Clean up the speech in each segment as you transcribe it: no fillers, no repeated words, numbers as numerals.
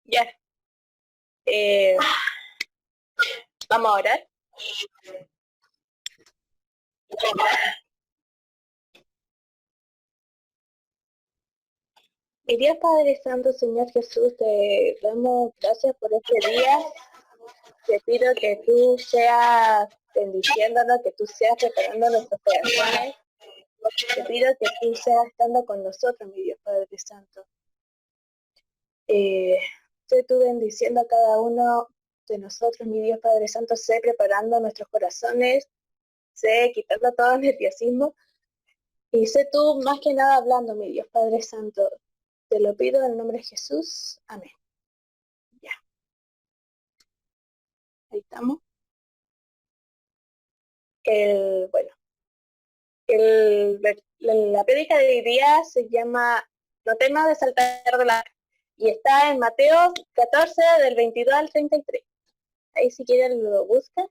Ya, eh, vamos a orar. Mi Dios Padre Santo, Señor Jesús, te damos gracias por este día. Te pido que tú seas bendiciéndonos, que tú seas preparando nuestros corazones. Te pido que tú seas estando con nosotros, mi Dios Padre Santo. Sé tú bendiciendo a cada uno de nosotros, mi Dios Padre Santo. Sé preparando nuestros corazones, sé quitando todo nerviosismo. Y sé tú más que nada hablando, mi Dios Padre Santo. Te lo pido en el nombre de Jesús. Amén. Ya. Ahí estamos. Bueno, la prédica de hoy día se llama No temas de saltar de la... Y está en Mateo 14, del 22 al 33. Ahí si quieren lo buscan.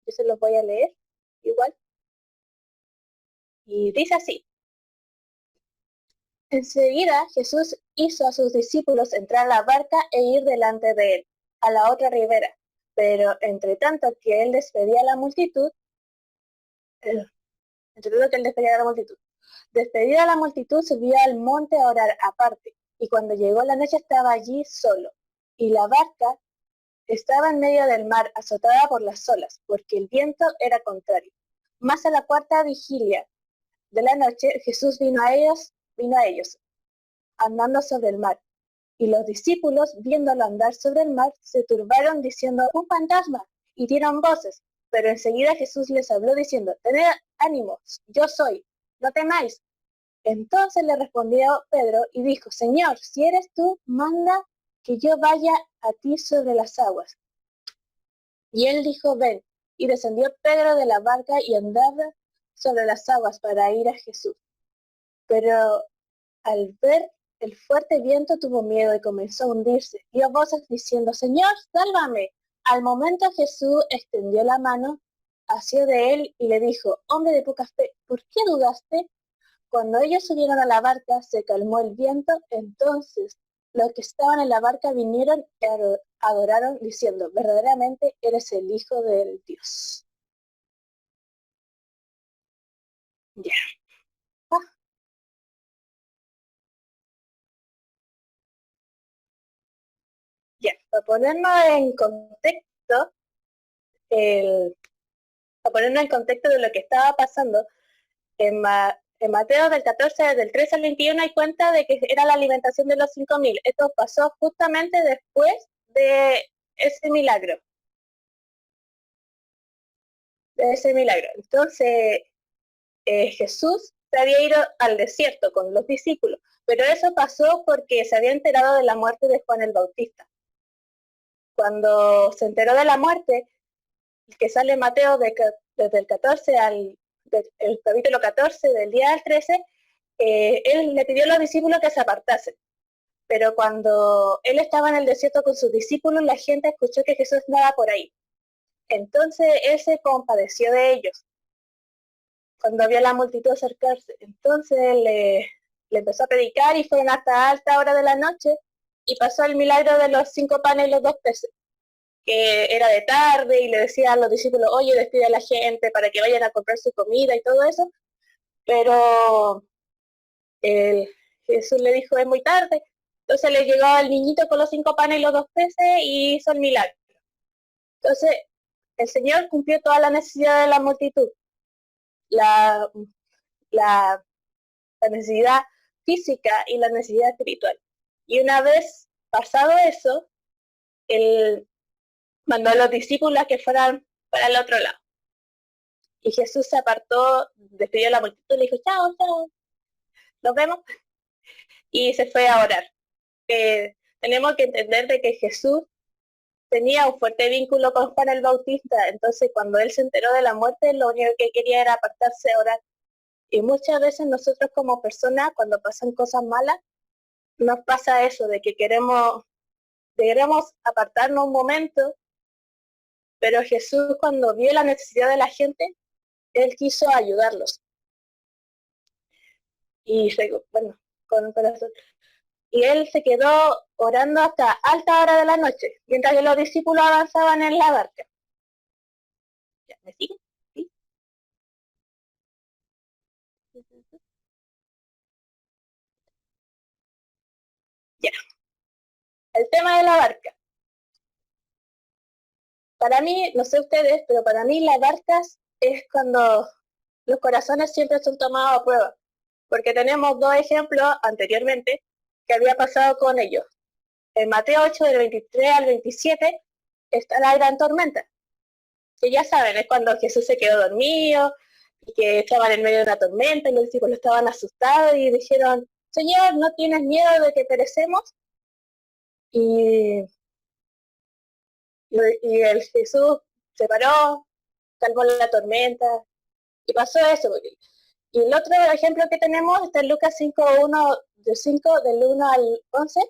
Yo se los voy a leer igual. Y dice así. Enseguida Jesús hizo a sus discípulos entrar a la barca e ir delante de él, a la otra ribera. Pero entre tanto que él despedía a la multitud, despedida a la multitud, subió al monte a orar aparte, y cuando llegó la noche estaba allí solo, y la barca estaba en medio del mar, azotada por las olas, porque el viento era contrario. Más a la cuarta vigilia de la noche, Jesús vino a ellos, andando sobre el mar. Y los discípulos, viéndolo andar sobre el mar, se turbaron diciendo, ¡un fantasma! Y dieron voces. Pero enseguida Jesús les habló diciendo, tened ánimo, yo soy, no temáis. Entonces le respondió Pedro y dijo, Señor, si eres tú, manda que yo vaya a ti sobre las aguas. Y él dijo, ven. Y descendió Pedro de la barca y andaba sobre las aguas para ir a Jesús. Pero al ver el fuerte viento tuvo miedo y comenzó a hundirse. Dio voces diciendo, Señor, sálvame. Al momento Jesús extendió la mano, asió de él y le dijo, hombre de poca fe, ¿por qué dudaste? Cuando ellos subieron a la barca, se calmó el viento. Entonces los que estaban en la barca vinieron y adoraron diciendo, verdaderamente eres el Hijo del Dios. Ya. Ya, para ponernos en contexto, de lo que estaba pasando, en Mateo del 14, del 13 al 21 hay cuenta de que era la alimentación de los 5.000. Esto pasó justamente después de ese milagro. Entonces, Jesús se había ido al desierto con los discípulos, pero eso pasó porque se había enterado de la muerte de Juan el Bautista. Cuando se enteró de la muerte, que sale Mateo desde el 14 el capítulo 14, del día al 13, él le pidió a los discípulos que se apartasen. Pero cuando él estaba en el desierto con sus discípulos, la gente escuchó que Jesús andaba por ahí. Entonces él se compadeció de ellos cuando vio a la multitud acercarse. Entonces le empezó a predicar y fueron hasta alta hora de la noche y pasó el milagro de los 5 panes y los 2 peces, que era de tarde y le decía a los discípulos, oye, despide a la gente para que vayan a comprar su comida y todo eso. Pero Jesús le dijo, es muy tarde. Entonces le llegó al niñito con los 5 panes y los 2 peces y hizo el milagro. Entonces el Señor cumplió toda la necesidad de la multitud. La, la, la necesidad física y la necesidad espiritual. Y una vez pasado eso, Él mandó a los discípulos a que fueran para el otro lado. Y Jesús se apartó, despidió a la multitud y le dijo, chao, chao, nos vemos. Y se fue a orar. Tenemos que entender de que Jesús tenía un fuerte vínculo con Juan el Bautista, entonces cuando él se enteró de la muerte, lo único que quería era apartarse a orar. Y muchas veces nosotros como personas, cuando pasan cosas malas, nos pasa eso, de que queremos apartarnos un momento, pero Jesús cuando vio la necesidad de la gente, Él quiso ayudarlos. Y bueno, con el corazón. y él se quedó orando hasta alta hora de la noche, mientras que los discípulos avanzaban en la barca. ¿Ya me siguen? ¿Sí? Ya. El tema de la barca. Para mí, no sé ustedes, pero para mí las barcas es cuando los corazones siempre son tomados a prueba. Porque tenemos dos ejemplos anteriormente que había pasado con ellos. En Mateo 8, del 23 al 27, está la gran tormenta. Que ya saben, es cuando Jesús se quedó dormido y que estaban en medio de una tormenta y los discípulos estaban asustados y dijeron, Señor, ¿no tienes miedo de que perecemos? Y, y el Jesús se paró, calmó la tormenta y pasó eso. Y el otro ejemplo que tenemos está en Lucas 5:1, de 5 del 1 al 11,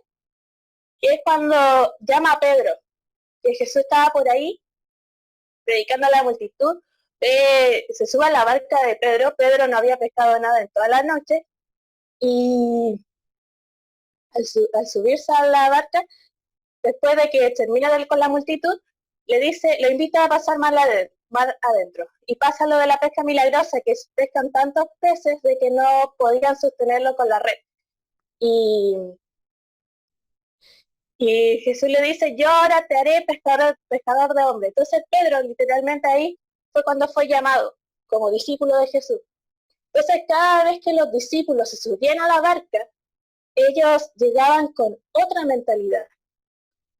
que es cuando llama a Pedro, que Jesús estaba por ahí predicando a la multitud, se sube a la barca de Pedro. Pedro no había pescado nada en toda la noche y al subirse a la barca, después de que termina con la multitud, le invita a pasar mar adentro y pasa lo de la pesca milagrosa, que pescan tantos peces de que no podían sostenerlo con la red. Y Jesús le dice, yo ahora te haré pescador de hombres. Entonces Pedro literalmente ahí fue cuando fue llamado como discípulo de Jesús. Entonces cada vez que los discípulos se subían a la barca, ellos llegaban con otra mentalidad,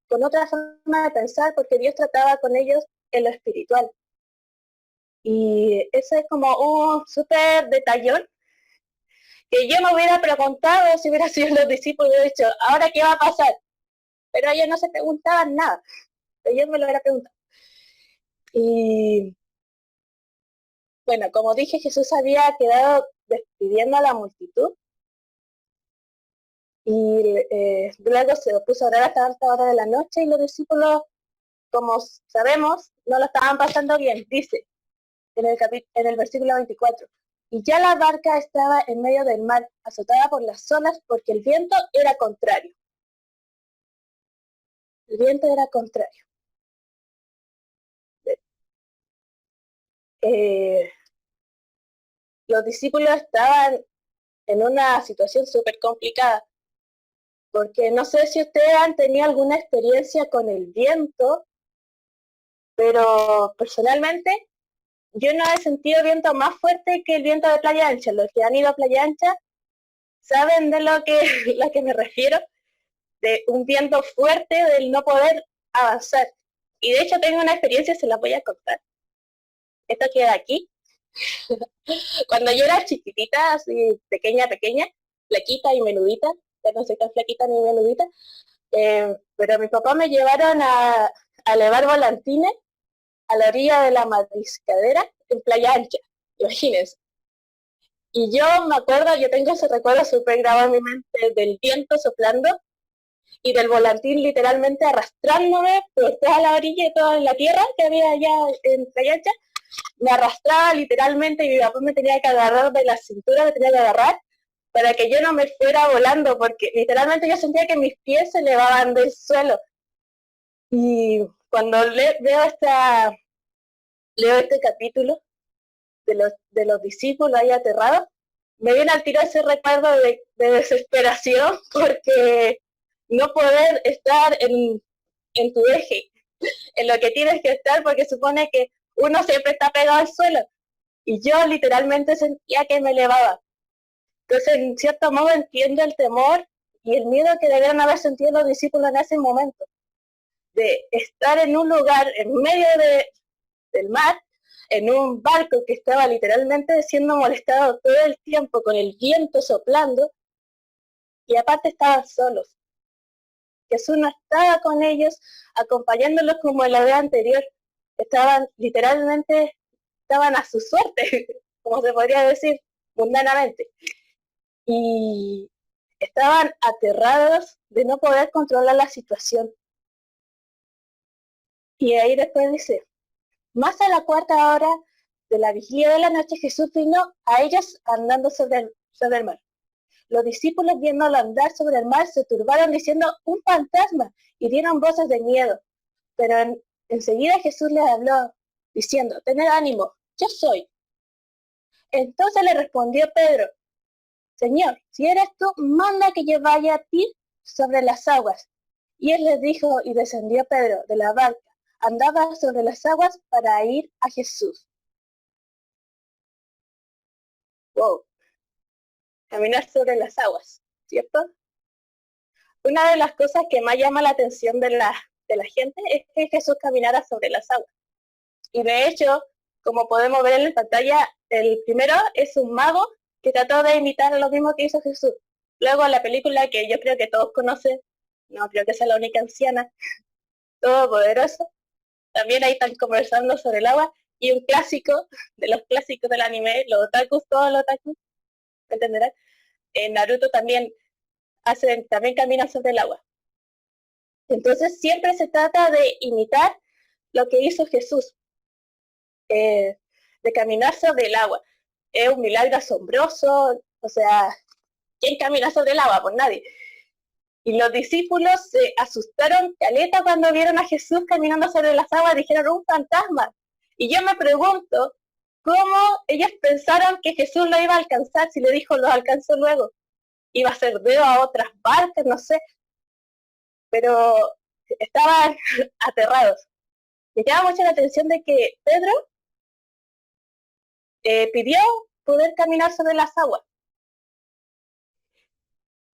con otra forma de pensar, porque Dios trataba con ellos en lo espiritual. Y ese es como un súper detallón que yo me hubiera preguntado si hubiera sido los discípulos, he dicho, ¿ahora qué va a pasar? Pero ellos no se preguntaban nada, ellos me lo hubieran preguntado. Y bueno, como dije, Jesús había quedado despidiendo a la multitud y luego se puso a orar hasta alta hora de la noche y los discípulos, como sabemos, no lo estaban pasando bien, dice en el versículo 24. Y ya la barca estaba en medio del mar, azotada por las olas, porque el viento era contrario. El viento era contrario. Eh, los discípulos estaban en una situación súper complicada, porque no sé si ustedes han tenido alguna experiencia con el viento, pero personalmente yo no he sentido viento más fuerte que el viento de Playa Ancha. Los que han ido a Playa Ancha saben de lo que me refiero, de un viento fuerte, del no poder avanzar. Y de hecho tengo una experiencia, se la voy a contar. Esto queda aquí. Cuando yo era chiquitita, así pequeña, flaquita y menudita, ya no soy tan flaquita ni menudita, pero mi papá me llevaron a elevar volantines a la orilla de la mariscadera en Playa Ancha, imagínense. Y yo me acuerdo, yo tengo ese recuerdo súper grabado en mi mente del viento soplando y del volantín literalmente arrastrándome por toda la orilla y toda la tierra que había allá en Playa Ancha. Me arrastraba literalmente y mi papá me tenía que agarrar de la cintura, me tenía que agarrar para que yo no me fuera volando, porque literalmente yo sentía que mis pies se elevaban del suelo. Y cuando leo este capítulo de los discípulos ahí aterrados, me viene al tiro ese recuerdo de desesperación porque no poder estar en tu eje, en lo que tienes que estar, porque supone que uno siempre está pegado al suelo. Y yo literalmente sentía que me elevaba. Entonces, en cierto modo, entiendo el temor y el miedo que debieron haber sentido los discípulos en ese momento, de estar en un lugar en medio del mar, en un barco que estaba literalmente siendo molestado todo el tiempo con el viento soplando, y aparte estaban solos. Jesús no estaba con ellos, acompañándolos como en la vez anterior. Estaban literalmente, estaban a su suerte, como se podría decir mundanamente. Y estaban aterrados de no poder controlar la situación. Y ahí después dice, más a la cuarta hora de la vigilia de la noche, Jesús vino a ellos andando sobre el mar. Los discípulos viéndolo andar sobre el mar se turbaron diciendo un fantasma y dieron voces de miedo. Pero enseguida Jesús les habló diciendo, tened ánimo, yo soy. Entonces le respondió Pedro, Señor, si eres tú, manda que yo vaya a ti sobre las aguas. Y él les dijo, y descendió Pedro de la barca, andaba sobre las aguas para ir a Jesús. Wow, caminar sobre las aguas, ¿cierto? Una de las cosas que más llama la atención de la gente es que Jesús caminara sobre las aguas. Y de hecho, como podemos ver en la pantalla, el primero es un mago que trató de imitar lo mismo que hizo Jesús. Luego la película que yo creo que todos conocen, no creo que sea la única anciana, Todopoderoso, también ahí están conversando sobre el agua, y un clásico, de los clásicos del anime, los otakus, todos los otakus, ¿me entenderán? En Naruto también también caminan sobre el agua. Entonces siempre se trata de imitar lo que hizo Jesús, de caminar sobre el agua. Es un milagro asombroso, o sea, ¿quién camina sobre el agua? Pues nadie. Y los discípulos se asustaron caleta cuando vieron a Jesús caminando sobre las aguas, dijeron un fantasma. Y yo me pregunto, ¿cómo ellos pensaron que Jesús lo iba a alcanzar si le dijo lo alcanzó luego? Iba a ser dedo a otras barcas, no sé, pero estaban aterrados. Me llama mucho la atención de que Pedro pidió poder caminar sobre las aguas.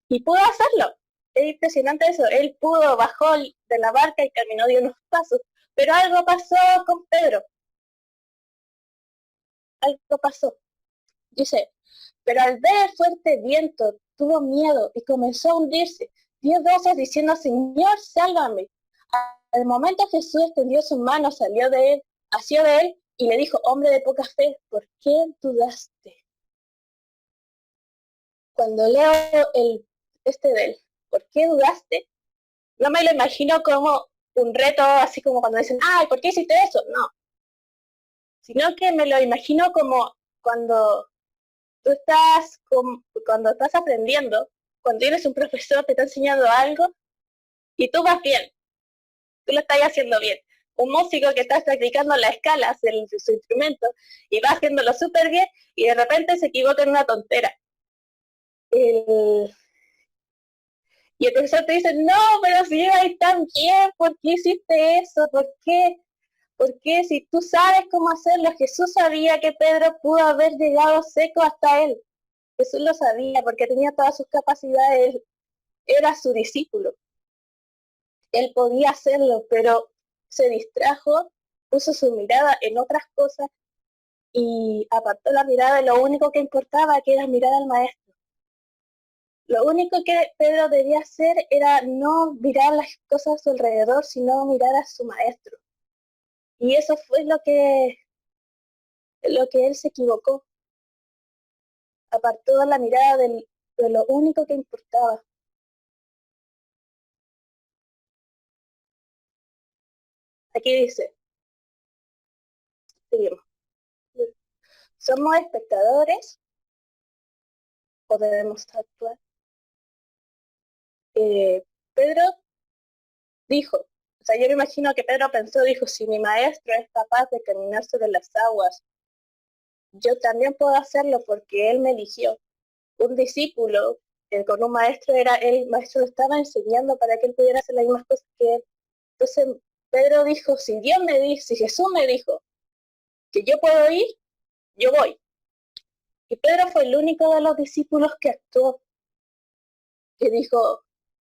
Y pudo hacerlo. Es impresionante eso. Él pudo, bajó de la barca y caminó de unos pasos. Pero algo pasó con Pedro. Algo pasó. Dice, pero al ver el fuerte viento, tuvo miedo y comenzó a hundirse. 10 veces diciendo, Señor, sálvame. Al momento Jesús extendió su mano, salió de él, asió de él y le dijo, hombre de poca fe, ¿por qué dudaste? Cuando leo de él, ¿por qué dudaste? No me lo imagino como un reto, así como cuando dicen, ay, ¿por qué hiciste eso? No, sino que me lo imagino como cuando cuando estás aprendiendo, cuando tienes un profesor, te está enseñando algo y tú vas bien, tú lo estás haciendo bien. Un músico que está practicando las escalas en su instrumento y va haciéndolo súper bien y de repente se equivoca en una tontera. Y el profesor te dice, no, pero si iba ahí tan bien, ¿por qué hiciste eso? ¿Por qué? Porque si tú sabes cómo hacerlo, Jesús sabía que Pedro pudo haber llegado seco hasta él. Jesús lo sabía porque tenía todas sus capacidades, era su discípulo. Él podía hacerlo, pero se distrajo, puso su mirada en otras cosas y apartó la mirada de lo único que importaba, que era mirar al maestro. Lo único que Pedro debía hacer era no mirar las cosas a su alrededor, sino mirar a su maestro. Y eso fue lo que él se equivocó. Apartó la mirada de lo único que importaba. Aquí dice, seguimos. ¿Somos espectadores o debemos actuar? Pedro dijo, o sea, yo me imagino que Pedro pensó, dijo, si mi maestro es capaz de caminar sobre las aguas, yo también puedo hacerlo porque él me eligió. Un discípulo con un maestro el maestro lo estaba enseñando para que él pudiera hacer las mismas cosas que él. Entonces Pedro dijo, si si Jesús me dijo que yo puedo ir, yo voy. Y Pedro fue el único de los discípulos que actuó, que dijo,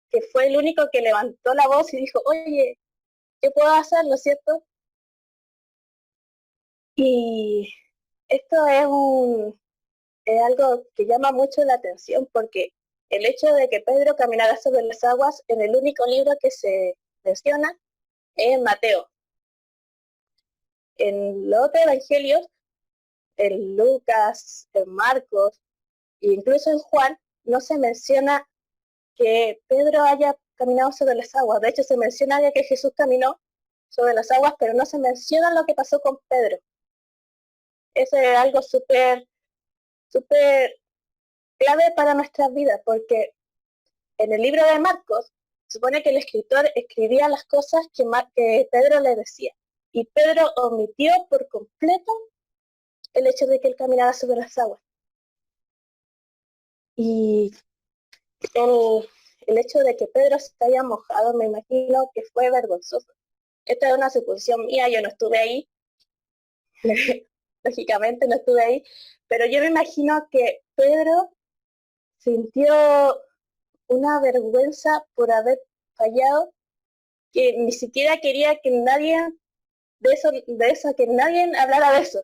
que fue el único que levantó la voz y dijo, oye, yo puedo hacerlo, ¿cierto? Y esto es algo que llama mucho la atención porque el hecho de que Pedro caminara sobre las aguas en el único libro que se menciona es Mateo. En los otros evangelios, en Lucas, en Marcos e incluso en Juan, no se menciona que Pedro haya caminado sobre las aguas. De hecho, se menciona que Jesús caminó sobre las aguas, pero no se menciona lo que pasó con Pedro. Eso es algo súper clave para nuestras vidas, porque en el libro de Marcos se supone que el escritor escribía las cosas que Pedro le decía, y Pedro omitió por completo el hecho de que él caminara sobre las aguas. Y el hecho de que Pedro se haya mojado, me imagino que fue vergonzoso. Esta es una suposición mía, yo no estuve ahí, lógicamente no estuve ahí, pero yo me imagino que Pedro sintió una vergüenza por haber fallado, que ni siquiera quería que nadie que nadie hablara de eso.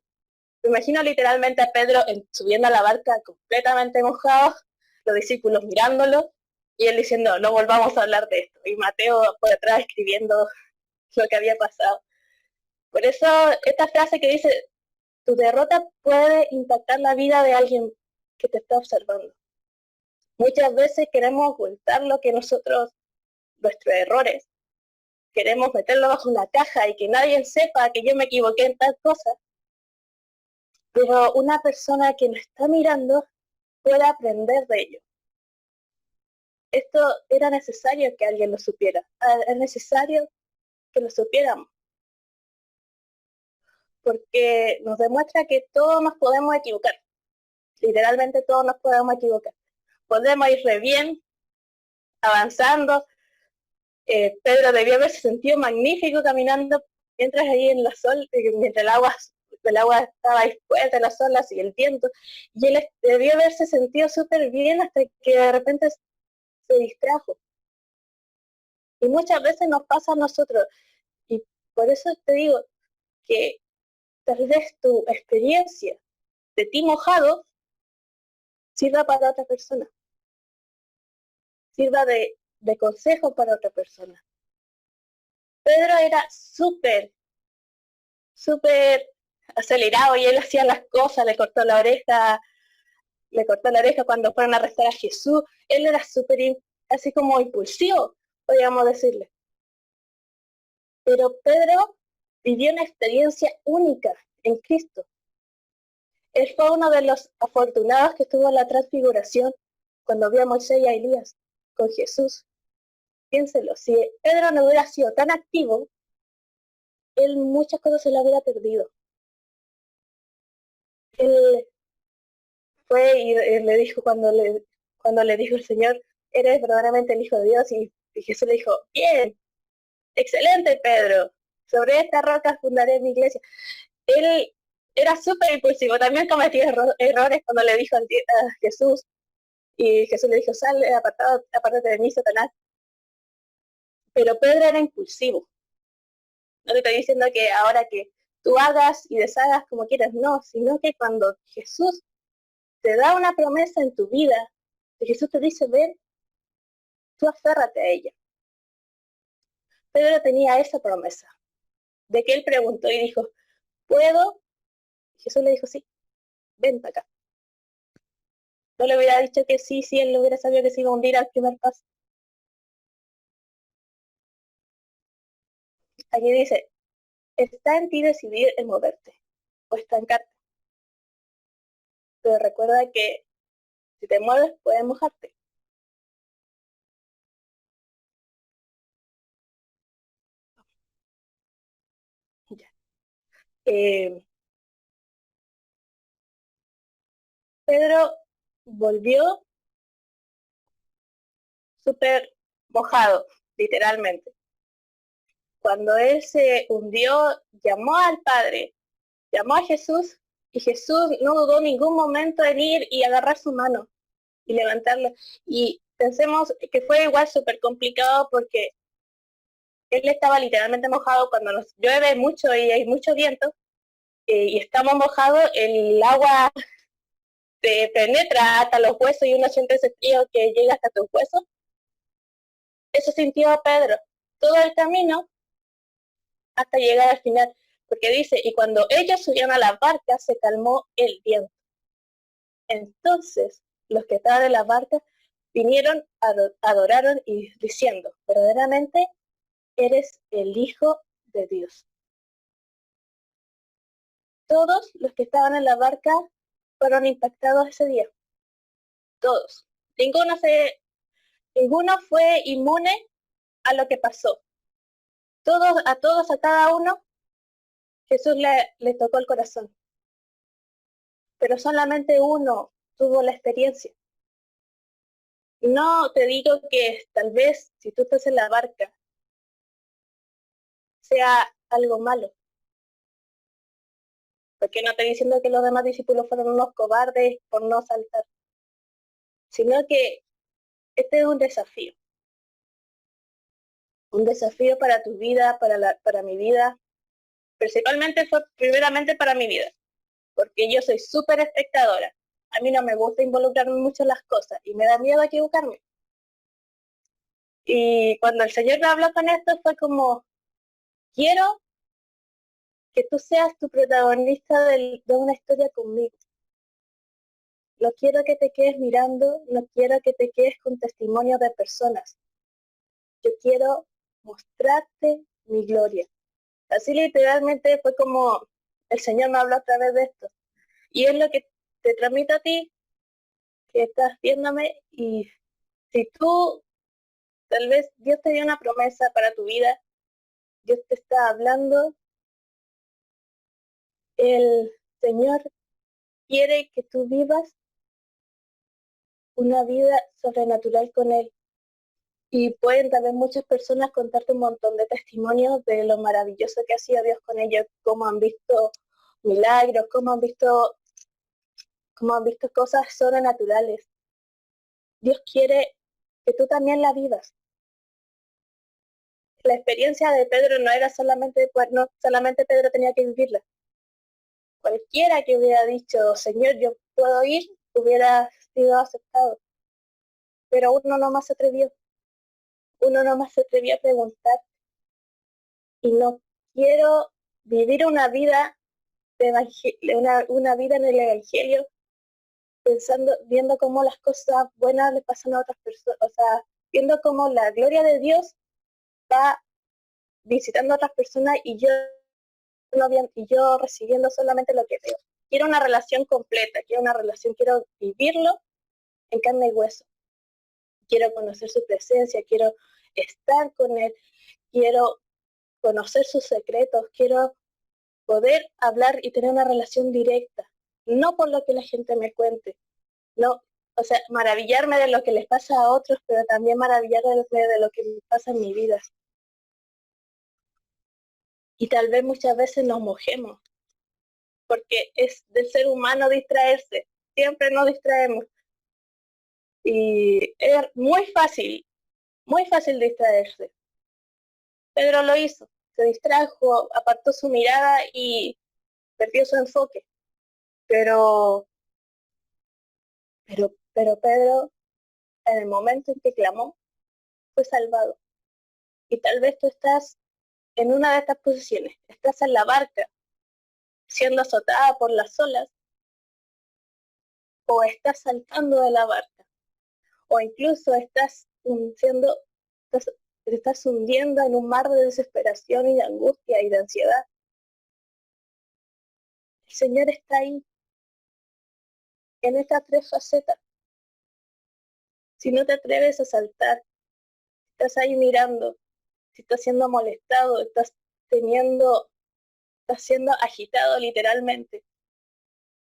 Me imagino literalmente a Pedro subiendo a la barca completamente mojado, los discípulos mirándolo, y él diciendo, no volvamos a hablar de esto. Y Mateo por atrás escribiendo lo que había pasado. Por eso esta frase que dice, tu derrota puede impactar la vida de alguien que te está observando. Muchas veces queremos ocultar lo que nosotros, nuestros errores, queremos meterlo bajo una caja y que nadie sepa que yo me equivoqué en tal cosa, pero una persona que nos está mirando puede aprender de ello. Esto era necesario que alguien lo supiera, es necesario que lo supiéramos, porque nos demuestra que todos nos podemos equivocar, literalmente todos nos podemos equivocar. Podemos ir re bien, avanzando. Pedro debió haberse sentido magnífico caminando mientras ahí en la sol, mientras el agua estaba ahí fuerte, las olas y el viento, y él debió haberse sentido súper bien hasta que de repente se distrajo. Y muchas veces nos pasa a nosotros, y por eso te digo que tal vez tu experiencia de ti mojado sirva para otra persona, sirva de consejo para otra persona. Pedro era súper acelerado y él hacía las cosas, le cortó la oreja cuando fueron a arrestar a Jesús. Él era súper así como impulsivo, podríamos decirle. Pero Pedro vivió una experiencia única en Cristo. Él fue uno de los afortunados que estuvo en la transfiguración cuando vio a Moisés y a Elías con Jesús. Piénselo, si Pedro no hubiera sido tan activo, él muchas cosas se las hubiera perdido. Él fue y le dijo cuando le dijo el Señor, eres verdaderamente el Hijo de Dios, y Jesús le dijo, bien, excelente Pedro, sobre esta roca fundaré mi iglesia. Él era súper impulsivo, también cometió errores cuando le dijo a Jesús, y Jesús le dijo, sal, apártate de mí, Satanás. Pero Pedro era impulsivo. No te estoy diciendo que ahora que tú hagas y deshagas como quieras, no, sino que cuando Jesús te da una promesa en tu vida, que Jesús te dice, ven, tú aférrate a ella. Pedro tenía esa promesa, de que él preguntó y dijo, ¿puedo? Jesús le dijo, sí, ven para acá. No le hubiera dicho que sí, si él no hubiera sabido que se iba a hundir al primer paso. Aquí dice, está en ti decidir el moverte o estancarte. Pero recuerda que si te mueves, puedes mojarte. Ya. Pedro volvió súper mojado, literalmente. Cuando él se hundió, llamó al Padre, llamó a Jesús, y Jesús no dudó ningún momento en ir y agarrar su mano y levantarlo. Y pensemos que fue igual súper complicado porque él estaba literalmente mojado cuando nos llueve mucho y hay mucho viento, y estamos mojados, el agua te penetra hasta los huesos y uno siente ese frío que llega hasta tus huesos. Eso sintió Pedro todo el camino hasta llegar al final, porque dice, y cuando ellos subieron a la barca se calmó el viento. Entonces los que estaban en la barca vinieron, adoraron y diciendo, verdaderamente eres el Hijo de Dios. Todos los que estaban en la barca fueron impactados ese día. todos. Ninguno fue inmune a lo que pasó. A cada uno, Jesús le tocó el corazón. Pero solamente uno tuvo la experiencia. No te digo que tal vez si tú estás en la barca sea algo malo. Porque no estoy diciendo que los demás discípulos fueron unos cobardes por no saltar. Sino que este es un desafío. Un desafío para tu vida, para mi vida. Principalmente fue primeramente para mi vida. Porque yo soy súper espectadora. A mí no me gusta involucrarme mucho en las cosas y me da miedo equivocarme. Y cuando el Señor me habló con esto fue como, quiero que tú seas tu protagonista de una historia conmigo. No quiero que te quedes mirando, no quiero que te quedes con testimonios de personas. Yo quiero mostrarte mi gloria. Así literalmente fue como el Señor me habló a través de esto. Y es lo que te transmito a ti, que estás viéndome, y si tú, tal vez Dios te dio una promesa para tu vida, Dios te está hablando, el Señor quiere que tú vivas una vida sobrenatural con Él. Y pueden también muchas personas contarte un montón de testimonios de lo maravilloso que ha sido Dios con ellos, cómo han visto milagros, cómo han visto cosas sobrenaturales. Dios quiere que tú también la vivas. La experiencia de Pedro no era solamente, pues no solamente Pedro tenía que vivirla. Cualquiera que hubiera dicho, Señor, yo puedo ir, hubiera sido aceptado. Pero uno no más se atrevió. Uno no más se atrevió a preguntar. Y no quiero vivir una vida una vida en el Evangelio, viendo cómo las cosas buenas le pasan a otras personas, o sea, viendo cómo la gloria de Dios va visitando a otras personas y yo recibiendo solamente lo que veo. Quiero una relación completa, quiero vivirlo en carne y hueso. Quiero conocer su presencia, quiero estar con Él, quiero conocer sus secretos, quiero poder hablar y tener una relación directa, no por lo que la gente me cuente, no, o sea, maravillarme de lo que les pasa a otros, pero también maravillarme de lo que me pasa en mi vida. Y tal vez muchas veces nos mojemos, porque es del ser humano distraerse, siempre nos distraemos. Y es muy fácil distraerse. Pedro lo hizo, se distrajo, apartó su mirada y perdió su enfoque. Pero Pedro, en el momento en que clamó, fue salvado. Y tal vez tú estás en una de estas posiciones, estás en la barca, siendo azotada por las olas, o estás saltando de la barca, o incluso te estás hundiendo en un mar de desesperación y de angustia y de ansiedad. El Señor está ahí, en estas tres facetas. Si no te atreves a saltar, estás ahí mirando, si estás siendo molestado, estás siendo agitado literalmente,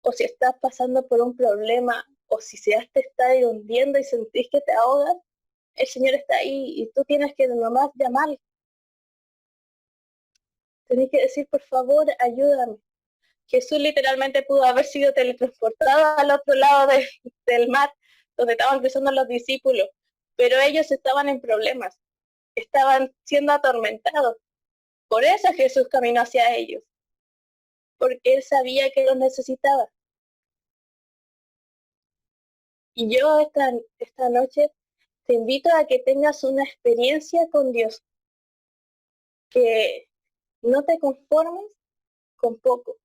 o si estás pasando por un problema, o si te estás hundiendo y sentís que te ahogas, el Señor está ahí y tú tienes que nomás llamar. Tenés que decir, por favor, ayúdame. Jesús literalmente pudo haber sido teletransportado al otro lado del mar, donde estaban cruzando los discípulos, pero ellos estaban en problemas, estaban siendo atormentados. Por eso Jesús caminó hacia ellos, porque Él sabía que los necesitaba. Y yo esta noche te invito a que tengas una experiencia con Dios, que no te conformes con poco.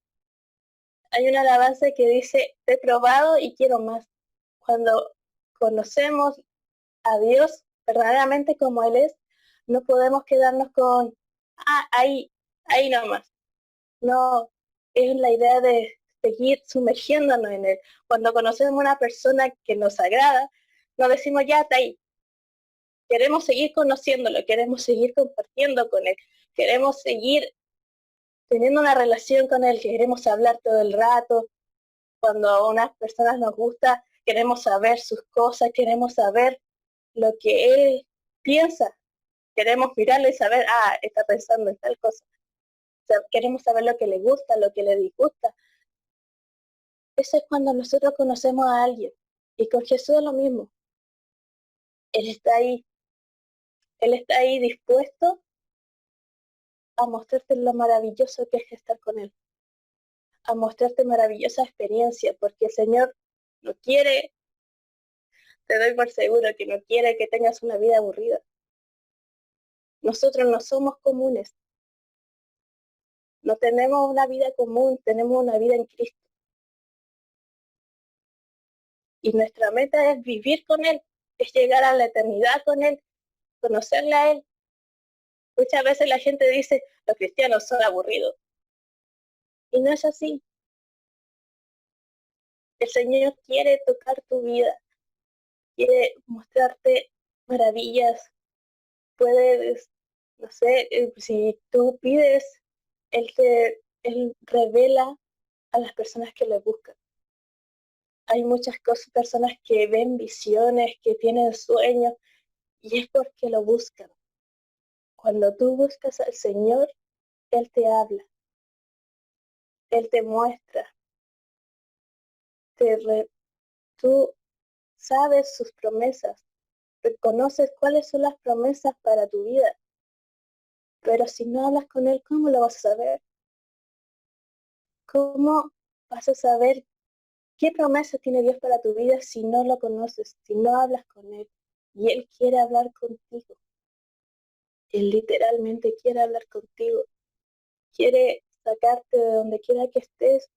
Hay una alabanza que dice, te he probado y quiero más. Cuando conocemos a Dios verdaderamente como Él es, no podemos quedarnos con, ahí nomás. No, es la idea de seguir sumergiéndonos en él. Cuando conocemos a una persona que nos agrada, nos decimos ya está ahí. Queremos seguir conociéndolo, queremos seguir compartiendo con él, queremos seguir teniendo una relación con él, queremos hablar todo el rato. Cuando a unas personas nos gusta, queremos saber sus cosas, queremos saber lo que él piensa. Queremos mirarlo y saber, está pensando en tal cosa. O sea, queremos saber lo que le gusta, lo que le disgusta. Eso es cuando nosotros conocemos a alguien. Y con Jesús es lo mismo. Él está ahí. Él está ahí dispuesto a mostrarte lo maravilloso que es estar con Él. A mostrarte maravillosa experiencia, porque el Señor no quiere, te doy por seguro que no quiere que tengas una vida aburrida. Nosotros no somos comunes. No tenemos una vida común, tenemos una vida en Cristo. Y nuestra meta es vivir con Él, es llegar a la eternidad con Él, conocerle a Él. Muchas veces la gente dice, los cristianos son aburridos. Y no es así. El Señor quiere tocar tu vida, quiere mostrarte maravillas. Puedes, no sé, si tú pides, Él revela a las personas que le buscan. Hay muchas personas que ven visiones, que tienen sueños, y es porque lo buscan. Cuando tú buscas al Señor, Él te habla, Él te muestra, tú sabes sus promesas, reconoces cuáles son las promesas para tu vida, pero si no hablas con Él, ¿cómo lo vas a saber? ¿Cómo vas a saber qué promesas tiene Dios para tu vida si no lo conoces, si no hablas con Él? Y Él quiere hablar contigo. Él literalmente quiere hablar contigo. Quiere sacarte de donde quiera que estés.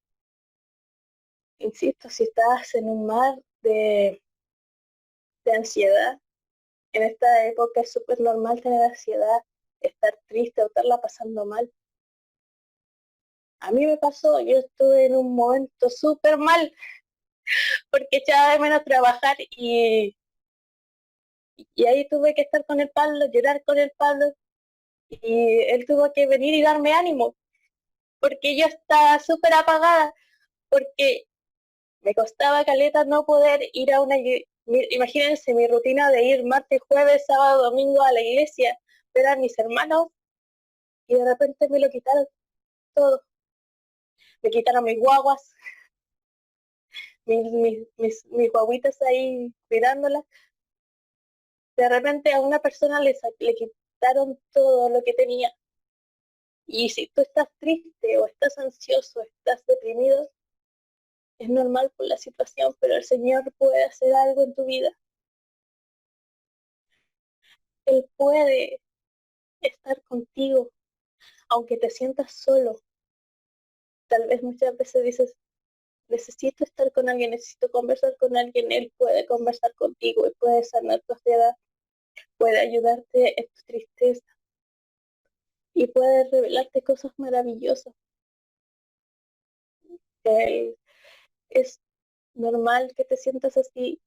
Insisto, si estás en un mar de ansiedad, en esta época es súper normal tener ansiedad, estar triste o estarla pasando mal. A mí me pasó, yo estuve en un momento súper mal porque echaba de menos trabajar y ahí tuve que estar con el Pablo, llorar con el Pablo y él tuvo que venir y darme ánimo porque yo estaba súper apagada, porque me costaba caleta no poder ir a imagínense mi rutina de ir martes, jueves, sábado, domingo a la iglesia, ver a mis hermanos y de repente me lo quitaron todo. Me quitaron mis guaguas, mis guaguitas ahí cuidándolas. De repente a una persona le quitaron todo lo que tenía. Y si tú estás triste o estás ansioso, estás deprimido, es normal por la situación, pero el Señor puede hacer algo en tu vida. Él puede estar contigo, aunque te sientas solo. Tal vez muchas veces dices, necesito estar con alguien, necesito conversar con alguien. Él puede conversar contigo y puede sanar tu ansiedad, puede ayudarte en tu tristeza y puede revelarte cosas maravillosas. Él es normal que te sientas así,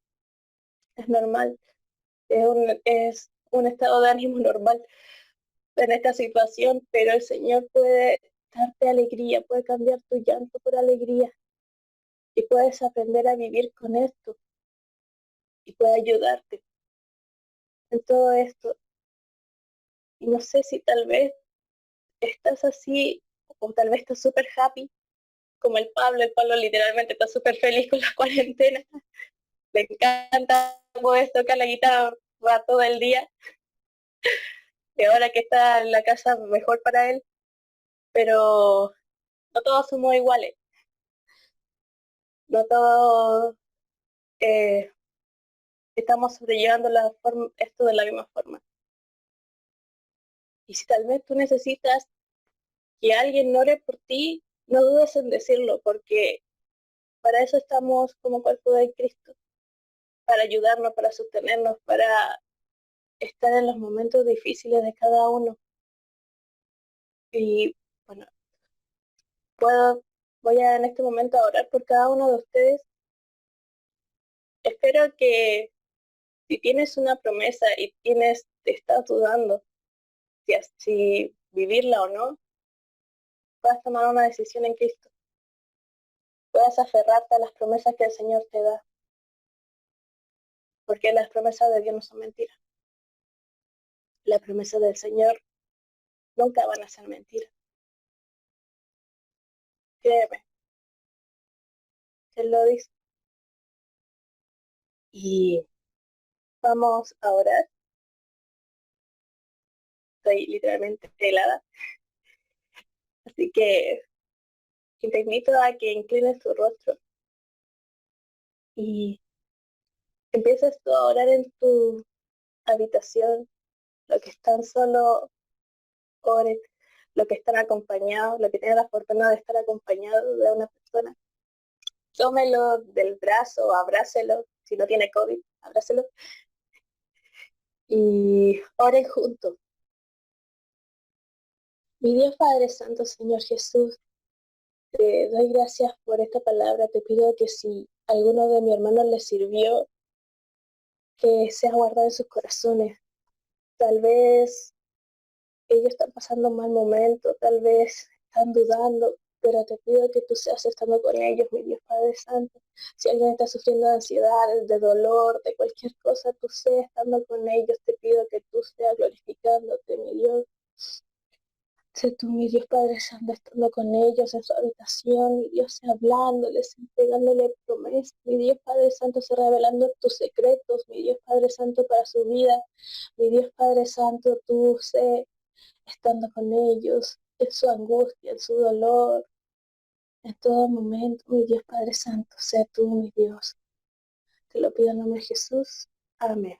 es normal, es un estado de ánimo normal en esta situación, pero el Señor puede darte alegría, puede cambiar tu llanto por alegría y puedes aprender a vivir con esto y puede ayudarte en todo esto. Y no sé si tal vez estás así o tal vez estás súper happy, como el Pablo literalmente está súper feliz con la cuarentena, le encanta poder tocar la guitarra todo el día, y ahora que está en la casa mejor para él, pero no todos somos iguales, no todos eh, estamos sobrellevando esto de la misma forma. Y si tal vez tú necesitas que alguien ore por ti, no dudes en decirlo, porque para eso estamos como cuerpo de Cristo, para ayudarnos, para sostenernos, para estar en los momentos difíciles de cada uno. Y bueno, puedo voy a en este momento a orar por cada uno de ustedes. Espero que si tienes una promesa y te estás dudando si vivirla o no, puedas tomar una decisión en Cristo. Puedas aferrarte a las promesas que el Señor te da, porque las promesas de Dios no son mentiras. Las promesas del Señor nunca van a ser mentiras. Créeme, Él lo dice. Y vamos a orar. Estoy literalmente helada, así que te invito a que inclines tu rostro y empieces tú a orar en tu habitación. Los que están solo, oren. Los que están acompañados, los que tienen la fortuna de estar acompañados de una persona, tómelo del brazo, abrácelo. Si no tiene COVID, abrácelo. Y oren juntos. Mi Dios Padre Santo, Señor Jesús, te doy gracias por esta palabra. Te pido que si alguno de mis hermanos les sirvió, que sea guardado en sus corazones. Tal vez ellos están pasando un mal momento, tal vez están dudando, pero te pido que tú seas estando con ellos, mi Dios Padre Santo. Si alguien está sufriendo de ansiedad, de dolor, de cualquier cosa, tú seas estando con ellos. Te pido que tú seas glorificándote, mi Dios. Sé tú, mi Dios Padre Santo, estando con ellos en su habitación, mi Dios, sea hablándoles, entregándole promesas, mi Dios Padre Santo, sea revelando tus secretos, mi Dios Padre Santo, para su vida, mi Dios Padre Santo, tú sé estando con ellos, en su angustia, en su dolor, en todo momento, mi Dios Padre Santo, sé tú, mi Dios. Te lo pido en nombre de Jesús. Amén.